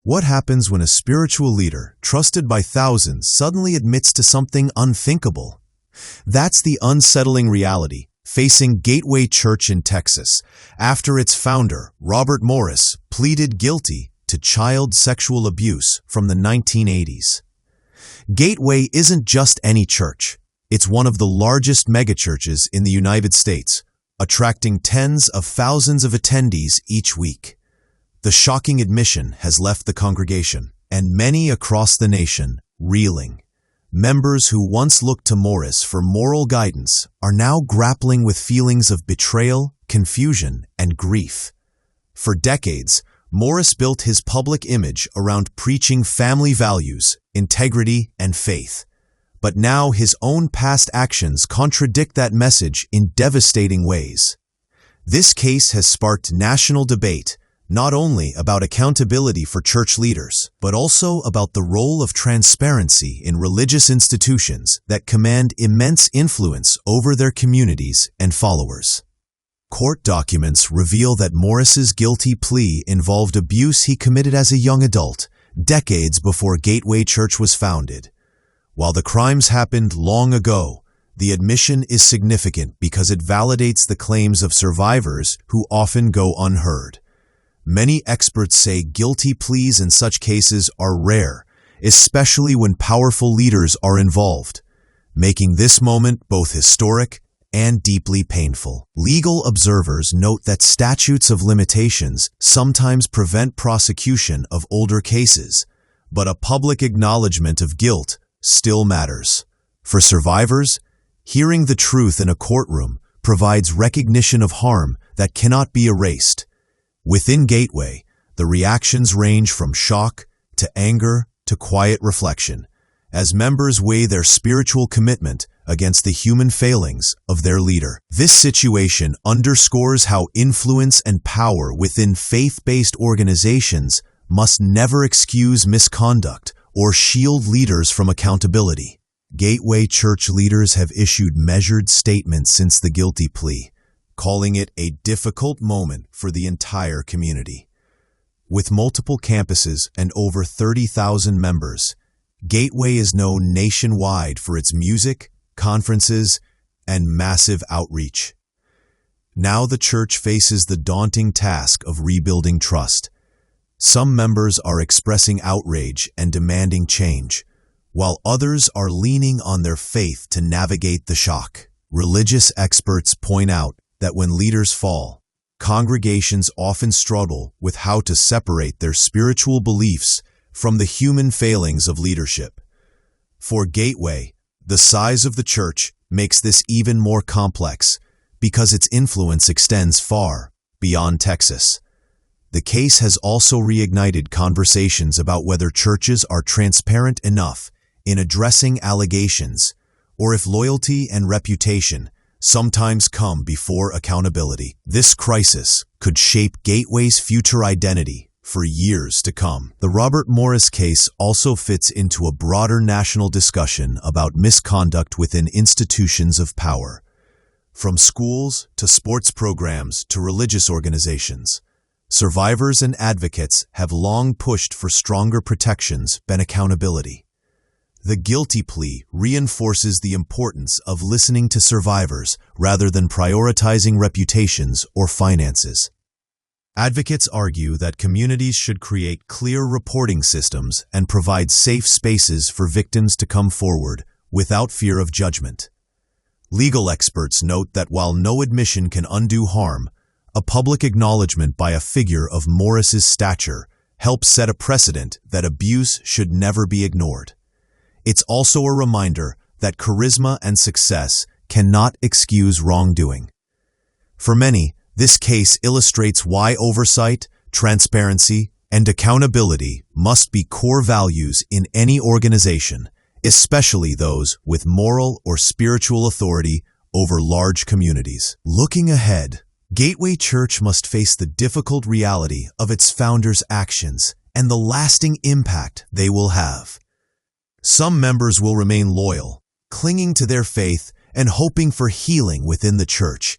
What happens when a spiritual leader, trusted by thousands, suddenly admits to something unthinkable? That's the unsettling reality facing Gateway Church in Texas after its founder, Robert Morris, pleaded guilty to child sexual abuse from the 1980s. Gateway isn't just any church. It's one of the largest megachurches in the United States, attracting tens of thousands of attendees each week. The shocking admission has left the congregation, and many across the nation, reeling. Members who once looked to Morris for moral guidance are now grappling with feelings of betrayal, confusion, and grief. For decades, Morris built his public image around preaching family values, integrity, and faith. But now his own past actions contradict that message in devastating ways. This case has sparked national debate, not only about accountability for church leaders, but also about the role of transparency in religious institutions that command immense influence over their communities and followers. Court documents reveal that Morris's guilty plea involved abuse he committed as a young adult, decades before Gateway Church was founded. While the crimes happened long ago, the admission is significant because it validates the claims of survivors who often go unheard. Many experts say guilty pleas in such cases are rare, especially when powerful leaders are involved, making this moment both historic and deeply painful. Legal observers note that statutes of limitations sometimes prevent prosecution of older cases, but a public acknowledgement of guilt still matters. For survivors, hearing the truth in a courtroom provides recognition of harm that cannot be erased. Within Gateway, the reactions range from shock to anger to quiet reflection, as members weigh their spiritual commitment against the human failings of their leader. This situation underscores how influence and power within faith-based organizations must never excuse misconduct or shield leaders from accountability. Gateway Church leaders have issued measured statements since the guilty plea, calling it a difficult moment for the entire community. With multiple campuses and over 30,000 members, Gateway is known nationwide for its music, conferences, and massive outreach. Now the church faces the daunting task of rebuilding trust. Some members are expressing outrage and demanding change, while others are leaning on their faith to navigate the shock. Religious experts point out that when leaders fall, congregations often struggle with how to separate their spiritual beliefs from the human failings of leadership. For Gateway, the size of the church makes this even more complex because its influence extends far beyond Texas. The case has also reignited conversations about whether churches are transparent enough in addressing allegations, or if loyalty and reputation sometimes come before accountability. This crisis could shape Gateway's future identity for years to come. The Robert Morris case also fits into a broader national discussion about misconduct within institutions of power, from schools to sports programs to religious organizations. Survivors and advocates have long pushed for stronger protections and accountability. The guilty plea reinforces the importance of listening to survivors rather than prioritizing reputations or finances. Advocates argue that communities should create clear reporting systems and provide safe spaces for victims to come forward without fear of judgment. Legal experts note that while no admission can undo harm, a public acknowledgement by a figure of Morris's stature helps set a precedent that abuse should never be ignored. It's also a reminder that charisma and success cannot excuse wrongdoing. For many, this case illustrates why oversight, transparency, and accountability must be core values in any organization, especially those with moral or spiritual authority over large communities. Looking ahead, Gateway Church must face the difficult reality of its founders' actions and the lasting impact they will have. Some members will remain loyal, clinging to their faith and hoping for healing within the church,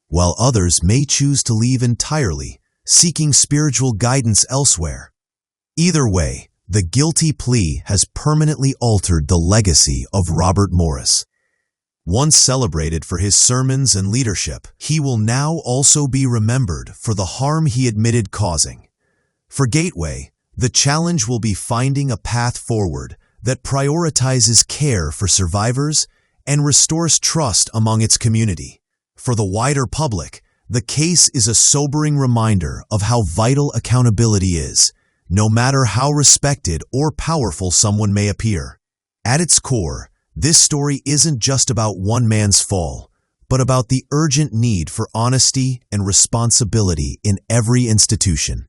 while others may choose to leave entirely, seeking spiritual guidance elsewhere. Either way, the guilty plea has permanently altered the legacy of Robert Morris. Once celebrated for his sermons and leadership, he will now also be remembered for the harm he admitted causing. For Gateway, the challenge will be finding a path forward that prioritizes care for survivors and restores trust among its community. For the wider public, the case is a sobering reminder of how vital accountability is, no matter how respected or powerful someone may appear. At its core, this story isn't just about one man's fall, but about the urgent need for honesty and responsibility in every institution.